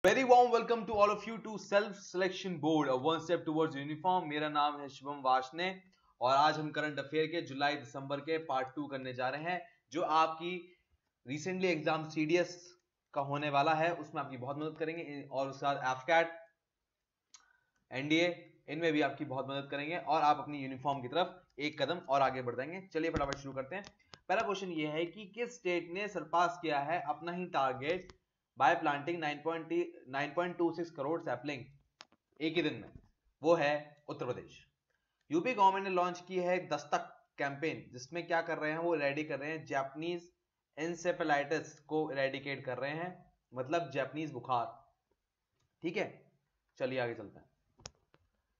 Very warm welcome to all of you to Self Selection Board, a one step towards uniform. मेरा नाम है शुभम वाशने और आज हम करंट अफेयर के जुलाई दिसंबर के पार्ट 2 करने जा रहे हैं जो आपकी रिसेंटली एग्जाम सीडीएस का होने वाला है, उसमें आपकी बहुत मदद करेंगे और उसके बाद एफकैट, एनडीए, इनमें भी आपकी बहुत मदद करेंगे और आप अपनी यूनिफॉर्म की तरफ एक कदम और आगे बढ़ जाएंगे। चलिए फटाफट शुरू करते हैं। पहला क्वेश्चन ये है कि किस स्टेट ने सरपास किया है अपना ही target by planting 9.26 crore sapling एक ही दिन में? वो है उत्तर प्रदेश। यूपी गवर्नमेंट ने लॉन्च की है दस्तक कैंपेन, जिसमें क्या कर रहे हैं, वो रेडी कर रहे हैं जापानीज एन्सेफेलाइटिस को इरेडिकेट कर रहे हैं, मतलब जापानीज बुखार। ठीक है, चलिए आगे चलते हैं।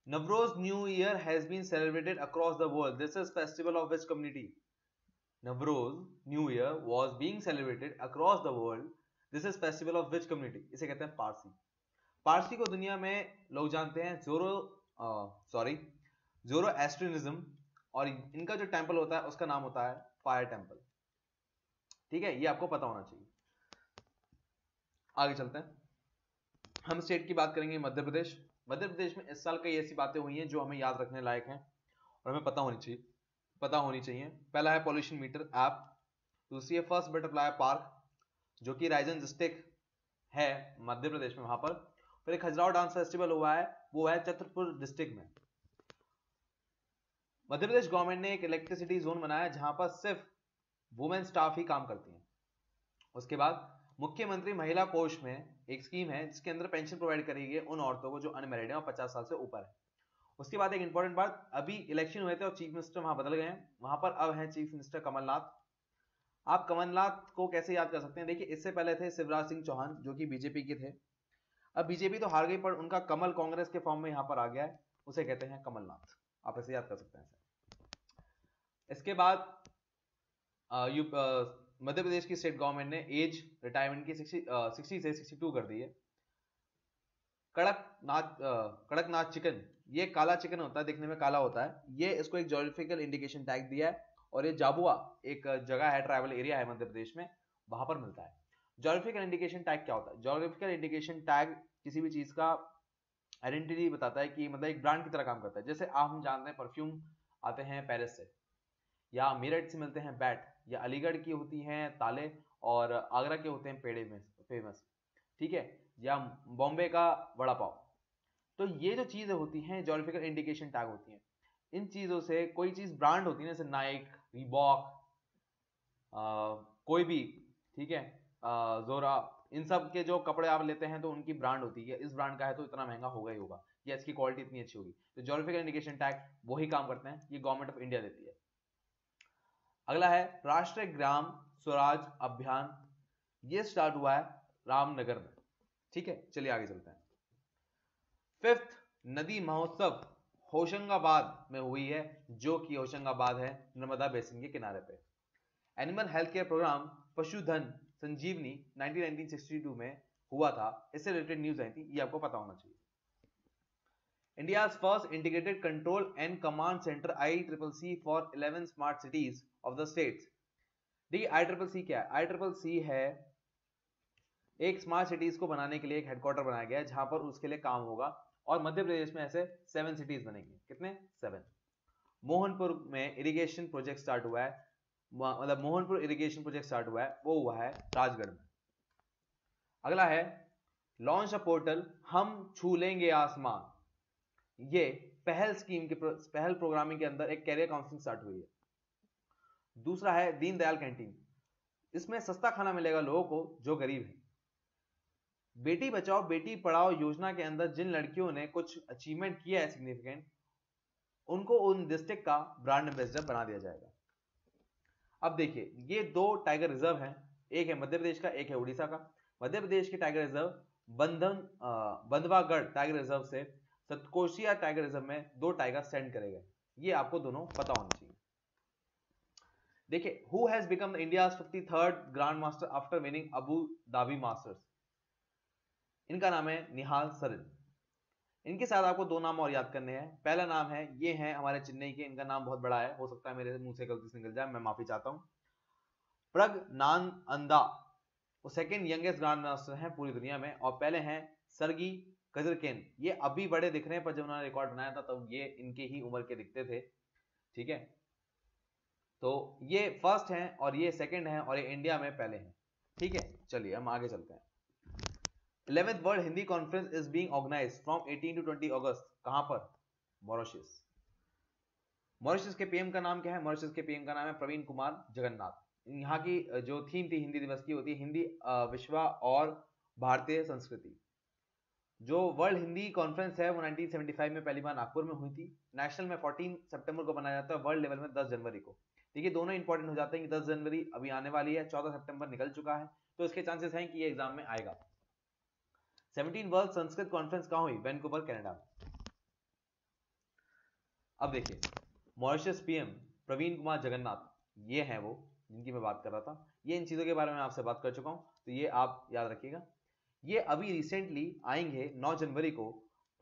Navroz New Year has been celebrated across the world. This is festival of which community? Navroz New Year was being celebrated across the world. This is festival of which community? इसे कहते हैं पारसी। पारसी को दुनिया में लोग जानते हैं ज़ोरोएस्ट्रियनिज्म, और इनका जो टेंपल होता है उसका नाम होता है फायर टेंपल। ठीक है, ये आपको पता होना चाहिए। आगे चलते हैं। हम स्टेट की बात करेंगे मध्य प्रदेश। मध्य प्रदेश में इस साल कई ऐसी बातें हुई हैं जो हमें याद रखने लायक हैं और हमें पता होनी चाहिए। पहला है पॉल्यूशन मीटर ऐप। दूसरी है फर्स्ट बटरफ्लाई पार्क, जो कि रायसेन डिस्ट्रिक्ट है मध्य प्रदेश में, वहां पर। फिर एक खजुराहो डांस फेस्टिवल हुआ है, वो है छतरपुर डिस्ट्रिक्ट में। मध्य प्रदेश गवर्नमेंट ने एक इलेक्ट्रिसिटी जोन बनाया जहां पर सिर्फ वुमेन स्टाफ ही काम करती हैं। उसके बाद मुख्यमंत्री महिला कोष में एक स्कीम है जिसके अंदर पेंशन प्रोवाइड करेगी उन औरतों को जो अनमैरिड है और 50 साल से ऊपर है। उसके बाद एक इंपॉर्टेंट बात, अभी इलेक्शन हुए थे और चीफ मिनिस्टर वहां बदल गए हैं, वहां पर अब है चीफ मिनिस्टर कमलनाथ। आप कमलनाथ को कैसे याद कर सकते हैं? देखिए, इससे पहले थे शिवराज सिंह चौहान जो कि बीजेपी के थे। अब बीजेपी तो हार गई पर उनका कमल कांग्रेस के फॉर्म में यहां पर आ गया है, उसे कहते हैं कमलनाथ। आप ऐसे याद कर सकते हैं इसे। इसके बाद मध्य प्रदेश की स्टेट गवर्नमेंट ने एज रिटायरमेंट की 60 से 62 कर दी है। कड़कनाथ चिकन, ये काला चिकन होता है, दिखने में काला होता है, ये इसको एक ज्योग्राफिकल इंडिकेशन टैग दिया है और ये जाबुआ एक जगह है, ट्राइबल एरिया है मध्य प्रदेश में, वहां पर मिलता है। ज्योग्राफिकल इंडिकेशन टैग क्या होता है? ज्योग्राफिकल इंडिकेशन टैग किसी भी चीज का आइडेंटिटी बताता है कि मतलब एक ब्रांड की तरह काम करता है। जैसे आप हम जानते हैं परफ्यूम आते हैं पेरिस से, या मेरठ से मिलते हैं बैट, या अलीगढ़ की होती हैं ताले, और आगरा के होते हैं पेड़े में फेमस। ठीक है, या बॉम्बे का वड़ा पाव। तो ये जो चीजें होती हैं ज्योग्राफिकल इंडिकेशन टैग होती हैं। इन चीजों से कोई चीज ब्रांड होती है, जैसे नाइक, रीबॉक, कोई भी, ठीक है, जोरा, इन सब के जो कपड़े आप लेते हैं तो उनकी ब्रांड होती है, इस ब्रांड का है तो इतना महंगा होगा ही होगा, या इसकी क्वालिटी इतनी अच्छी होगी। तो ज्योग्राफिकल इंडिकेशन टैग वही काम करते हैं, ये गवर्नमेंट ऑफ इंडिया देती है। अगला है राष्ट्रीय ग्राम स्वराज अभियान, ये स्टार्ट हुआ है रामनगर में। ठीक है, चलिए आगे चलते हैं। 5th नदी महोत्सव होशंगाबाद में हुई है, जो कि होशंगाबाद है नर्मदा बेसिन के किनारे पे। एनिमल हेल्थ केयर प्रोग्राम पशुधन संजीवनी 1962 में हुआ था, इससे रिलेटेड न्यूज आई थी, ये आपको पता होना चाहिए। India's first integrated control and command center ICCC for 11 smart cities of the states. देखिए ICCC क्या है? ICCC है एक स्मार्ट सिटीज को बनाने के लिए एक हेडक्वार्टर बनाया गया है जहां पर उसके लिए काम होगा, और मध्य प्रदेश में ऐसे 7 सिटीज बनेंगे। कितने? 7। मोहनपुर में इरिगेशन प्रोजेक्ट स्टार्ट हुआ है, मतलब मोहनपुर इरिगेशन प्रोजेक्ट स्टार्ट हुआ है, वो हुआ है राजगढ़ में। अगला है लॉन्च अ पोर्टल हम छू लेंगे आसमान, ये पहल स्कीम के पहल प्रोग्रामिंग के अंदर एक कैरियर काउंसलिंग स्टार्ट हुई है। दूसरा है दीनदयाल कैंटीन, इसमें सस्ता खाना मिलेगा लोगों को जो गरीब हैं। बेटी बचाओ बेटी पढ़ाओ योजना के अंदर जिन लड़कियों ने कुछ अचीवमेंट किया है सिग्निफिकेंट, उनको उन डिस्ट्रिक्ट का ब्रांड एम्बेसडर बना दिया जाएगा। अब देखिए, ये 2 टाइगर रिजर्व हैं, एक है मध्य प्रदेश का, एक है उड़ीसा का। मध्य प्रदेश के टाइगर रिजर्व बंधवागढ़ टाइगर रिजर्व से सतकोशिया टाइगर रिजर्व में 2 टाइगर सेंड करेगा, ये आपको दोनों पता होना चाहिए। देखिए, who has become India's 53rd grand master after winning Abu Dhabi masters? इनका नाम है निहाल सरीन। इनके साथ आपको 2 नाम और याद करने हैं। पहला नाम है, ये हैं हमारे चेन्नई के, इनका नाम बहुत बड़ा है, हो सकता है मेरे मुंह से गलती से निकल जाए, मैं माफी चाहता हूं, प्रज्ञानंदा। वो सेकंड यंगेस्ट ग्रैंड मास्टर हैं पूरी दुनिया में, और पहले हैं सर्गी कजरकेन। ये अभी बड़े दिख रहे हैं, पर जब उन्होंने रिकॉर्ड बनाया था तब ये इनके ही उम्र के दिखते थे, ठीक है। तो ये फर्स्ट हैं और ये सेकंड हैं और ये इंडिया में पहले हैं, ठीक है। चलिए हम आगे चलते हैं। 11th world Hindi conference is being organised from 18 to 20 August. कहां पर? मॉरिशस। मॉरिशस के पीएम का नाम क्या है? मॉरिशस के पीएम का नाम है प्रवीण कुमार जगन्नाथ। यहाँ की जो थीम थी हिंदी दिवस की होती है हिंदी विश्व और भारतीय संस्कृति। जो वर्ल्ड हिंदी कॉन्फ्रेंस है वो 1975 में पहली बार नागपुर में हुई थी। नेशनल में 14 सितंबर को मनाया जाता है, वर्ल्ड लेवल में 10 जनवरी को। देखिए दोनों इंपॉर्टेंट हो जाते हैं कि 10 जनवरी अभी आने वाली है, 14 सितंबर निकल चुका है, तो इसके चांसेस हैं कि ये एग्जाम में आएगा। 17 वर्ल्ड संस्कृत कॉन्फ्रेंस कहां हुई? वैंकूवर कनाडा में। अब देखिए मॉरिशस पीएम प्रवीण कुमार जगन्नाथ, ये हैं वो जिनकी मैं बात कर रहा था। ये इन चीजों के बारे में आपसे बात कर चुका हूं, तो ये आप याद रखिएगा। ये अभी रिसेंटली आएंगे 9 जनवरी को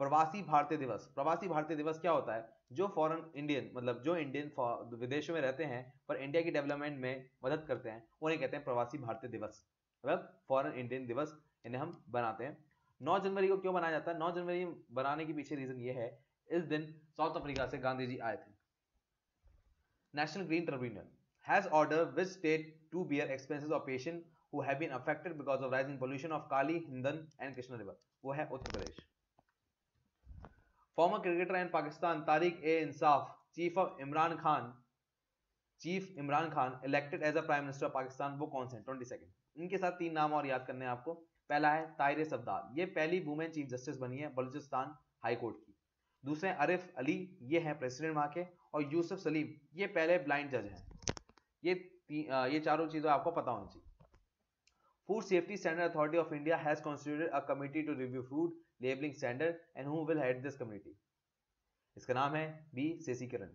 प्रवासी भारतीय दिवस। प्रवासी भारतीय दिवस क्या होता है? जो फॉरेन इंडियन, मतलब जो इंडियन विदेशों में रहते हैं पर इंडिया की डेवलपमेंट में मदद करते हैं, उन्हें कहते हैं प्रवासी भारतीय दिवस, मतलब फॉरेन इंडियन दिवस इन्हें हम बनाते हैं। 9 जनवरी को क्यों बनाया जाता है? 9 जनवरी बनाने के पीछे रीजन ये है, इस दिन साउथ अफ्रीका से गांधी जी आए थे। National green tribunal has order which state to bear expenses of patient who have been affected because of rising pollution of Kali, Hindan and Krishna river। वो है Uttar Pradesh. Former cricketer in Pakistan Tehreek e Insaf chief Imran Khan elected as a prime minister of Pakistan, वो कौन से हैं? 22। इनके साथ 3 नाम और याद करने हैं आपको। पहला है ताहिर सफदार, ये पहली वुमेन चीफ जस्टिस बनी है बलूचिस्तान हाई कोर्ट की। दूसरे आरिफ अली, ये हैं प्रेसिडेंट वहां के। और यूसुफ सलीम, ये पहले ब्लाइंड जज हैं। ये चारों चीजें आपको पता होनी चाहिए। Food Safety Standard Authority of India has constituted a committee to review food labeling standard, and who will head this committee? इसका नाम है बी शशिकरण,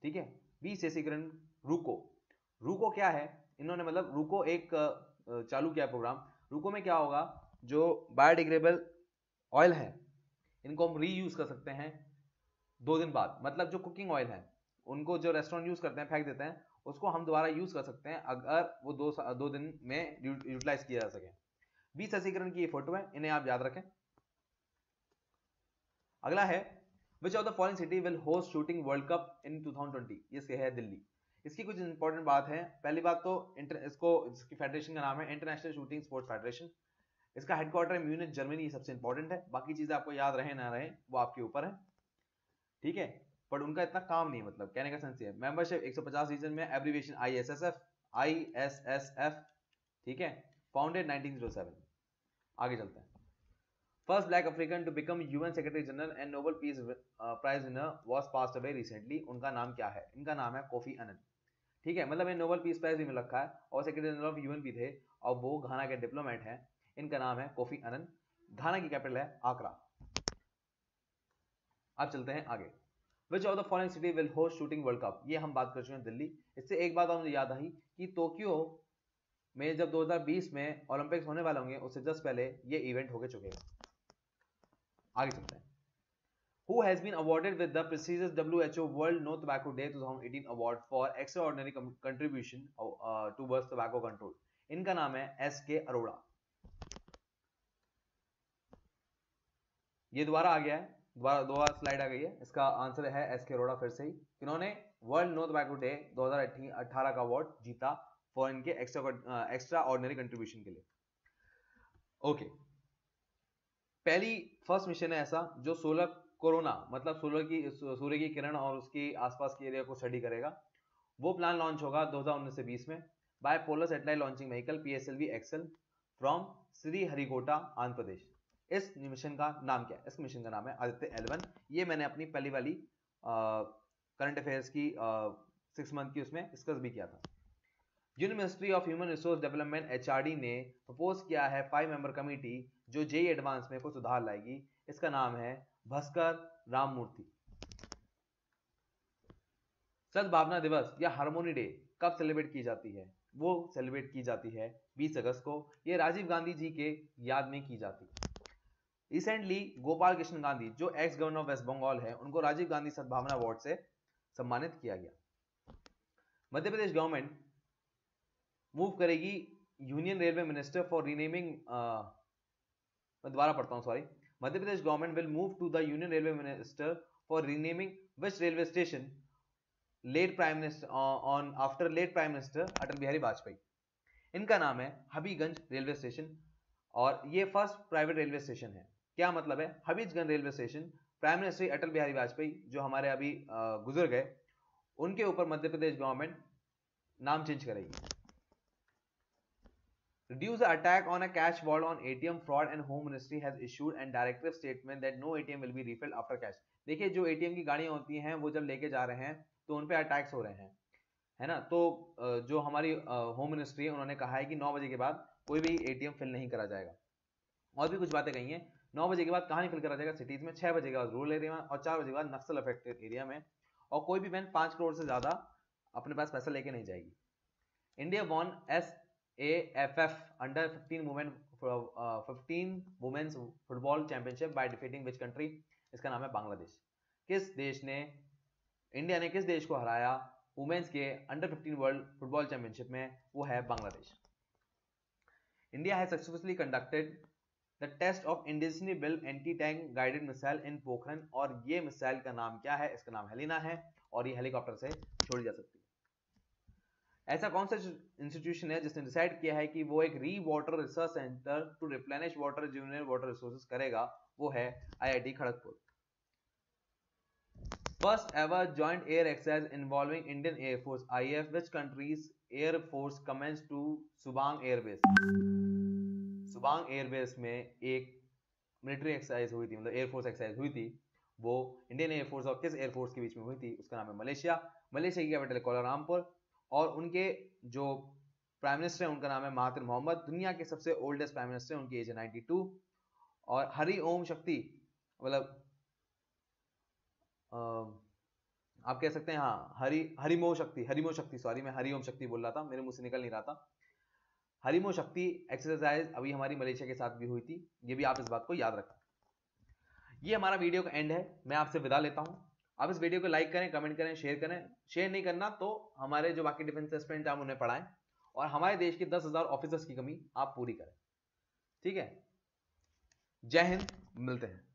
ठीक है। बी शशिकरण। रूको क्या है? इन्होंने मतलब रूको एक चालू किया प्रोग्राम। रूको में क्या होगा, जो बायोडिग्रेडेबल ऑयल है इनको हम रीयूज कर सकते हैं 2 दिन बाद। मतलब जो कुकिंग ऑयल है उनको जो रेस्टोरेंट यूज करते हैं फेंक देते हैं, उसको हम दोबारा यूज कर सकते हैं अगर वो 2 दिन में यूटिलाइज किया जा सके। बी शशिकरण की ये फोटो है, इन्हें आप याद रखें। अगला है which of the following city will host shooting world cup in 2020? ये है दिल्ली। इसकी कुछ इंपॉर्टेंट बात है। पहली बात तो इसकी फेडरेशन का नाम है इंटरनेशनल शूटिंग स्पोर्ट्स फेडरेशन। इसका हेडक्वार्टर है म्यूनिच जर्मनी, ये सबसे इंपॉर्टेंट है। बाकी चीजें आपको याद रहे ना रहे वो आपके ऊपर है, ठीक है। पर उनका इतना काम नहीं, मतलब कहने का सेंस है। मेंबरशिप 150 रीजन में, एब्रीविएशन ISSF, ठीक है। फाउंडेड 1907। आगे चलते हैं। First black African to become UN secretary general and Nobel peace prize winner was passed away recently. उनका नाम क्या है? इनका नाम है कोफी अनन, ठीक है। मतलब नोबेल पीस प्राइज भी मिल रखा है और सेक्रेटरी जनरल ऑफ यूएन भी थे, और वो घाना के डिप्लोमेट हैं। इनका नाम है कोफी अनन। घाना की कैपिटल है आकरा। अब चलते हैं आगे। Which of the following city will host shooting world cup? ये हम बात कर चुके हैं दिल्ली। इससे एक बात और मुझे याद आई कि टोक्यो में जब 2020 में ओलंपिक्स होने वाले होंगे उससे जस्ट पहले ये इवेंट होके चुके हैं। आगे चलते हैं। Who has been awarded with the prestigious WHO World No Tobacco Day 2018 award for extraordinary contribution towards tobacco control? इनका नाम है SK अरोड़ा। ये दोबारा आ गया है, दोबारा स्लाइड आ गई है। इसका आंसर है SK अरोड़ा फिर से ही। इन्होंने वर्ल्ड नो टोबैको डे 2018 का अवार्ड जीता फॉर इनके एक्स्ट्रा ऑर्डिनरी कंट्रीब्यूशन के लिए। ओके, पहली फर्स्ट मिशन है ऐसा जो सोलर कोरोना, मतलब सूर्य की किरण और उसकी आसपास के एरिया को स्टडी करेगा। वो प्लान लॉन्च होगा 2019 से 20 में by polar satellite launching vehicle PSLV XL from Sriharikota Andhra Pradesh. इस मिशन का नाम क्या है? इस मिशन का नाम है आदित्य L1। ये मैंने अपनी पहली वाली करंट अफेयर्स की 6 मंथ की उसमें डिस्कस भी किया था। Union ministry of human resource development HRD ने प्रपोज किया है 5 मेंबर कमेटी जो JEE एडवांस में कुछ सुधार लाएगी। इसका नाम है भास्कर राममूर्ति। सद्भावना दिवस या हार्मोनी डे कब सेलिब्रेट की जाती है? वो सेलिब्रेट की जाती है 20 अगस्त को। ये राजीव गांधी जी के याद में की जाती है। रिसेंटली गोपाल कृष्ण गांधी जो ex governor of West Bengal है, उनको राजीव गांधी सद्भावना अवार्ड से सम्मानित किया गया। मध्य प्रदेश गवर्नमेंट मूव करेगी union railway minister for renaming, मैं दोबारा पढ़ता हूँ, sorry. Madhya Pradesh government will move to the union railway minister for renaming which railway station late prime minister on after late prime minister Atal Bihari Vajpayee. इनका नाम है हबीबगंज रेलवे स्टेशन और ये फर्स्ट प्राइवेट रेलवे स्टेशन है। क्या मतलब है? Habibganj railway station prime minister Atal Bihari Vajpayee जो हमारे अभी गुजर गए, उनके ऊपर मध्य प्रदेश गवर्नमेंट नाम चेंज करेगी। Reduce the attack on a cash vault on ATM fraud and Home Ministry has issued a directive statement that no ATM will be refilled after cash। देखिए जो ATM की गाड़ियां होती हैं वो जब लेके जा रहे हैं तो उन पे अटैक्स हो रहे हैं, है ना। तो जो हमारी होम मिनिस्ट्री है उन्होंने कहा है कि 9 बजे के बाद कोई भी ATM फिल नहीं करा जाएगा। और भी कुछ बातें कही हैं। 9 बजे के बाद कहाँ नहीं फिल करा जाएगा? सिटीज में। 6 बजे के बाद रूरल एरिया में और 4 बजे के बाद नक्सल अफेक्टेड एरिया में। और कोई भी बैंक 5 करोड़ से ज्यादा अपने पास पैसा लेके नहीं जाएगी। India won SAFF under 15 women's football championship by defeating which country? इसका नाम है बांग्लादेश। किस देश ने, इंडिया ने किस देश को हराया वुमेन्स के अंडर 15 वर्ल्ड फुटबॉल चैंपियनशिप में? वो है Bangladesh. India has successfully conducted the test of indigenously built anti tank guided missile in Pokhran. और ये मिसाइल का नाम क्या है? इसका नाम हेलिना है और ये हेलीकॉप्टर से छोड़ी जा सकती है। ऐसा कौन सा इंस्टीट्यूशन है जिसने डिसाइड किया है कि वो एक री water research centre to replenish water junior water resources करेगा? वो है IIT Kharagpur. First ever joint air exercise involving Indian air force IAF which countries air force commences to Subang airbase. Subang airbase में एक मिलिट्री एक्सरसाइज हुई थी, मतलब एयरफोर्स एक्सरसाइज हुई थी। वो इंडियन एयरफोर्स और किस एयरफोर्स के बीच में हुई थी? उसका नाम है मलेशिया। मलेशिया की कैपिटल कोलालमपुर और उनके जो प्राइम मिनिस्टर है उनका नाम है महातिर मोहम्मद। दुनिया के सबसे ओल्डेस्ट प्राइम मिनिस्टर, उनकी एज है 92। और हरि ओम शक्ति, मतलब आप कह सकते हैं हाँ हरिमो शक्ति, सॉरी मैं हरि ओम शक्ति बोल रहा था, मेरे मुंह से निकल नहीं रहा था। हरिमो शक्ति एक्सरसाइज अभी हमारी मलेशिया के साथ भी हुई थी, ये भी आप इस बात को याद रखें। ये हमारा वीडियो का एंड है, मैं आपसे विदा लेता हूं। आप इस वीडियो को लाइक करें, कमेंट करें, शेयर करें। शेयर नहीं करना तो हमारे जो बाकी डिफेंस एस्पिरेंट आप उन्हें पढ़ाएं और हमारे देश के 10,000 ऑफिसर्स की कमी आप पूरी करें। ठीक है, जय हिंद, मिलते हैं।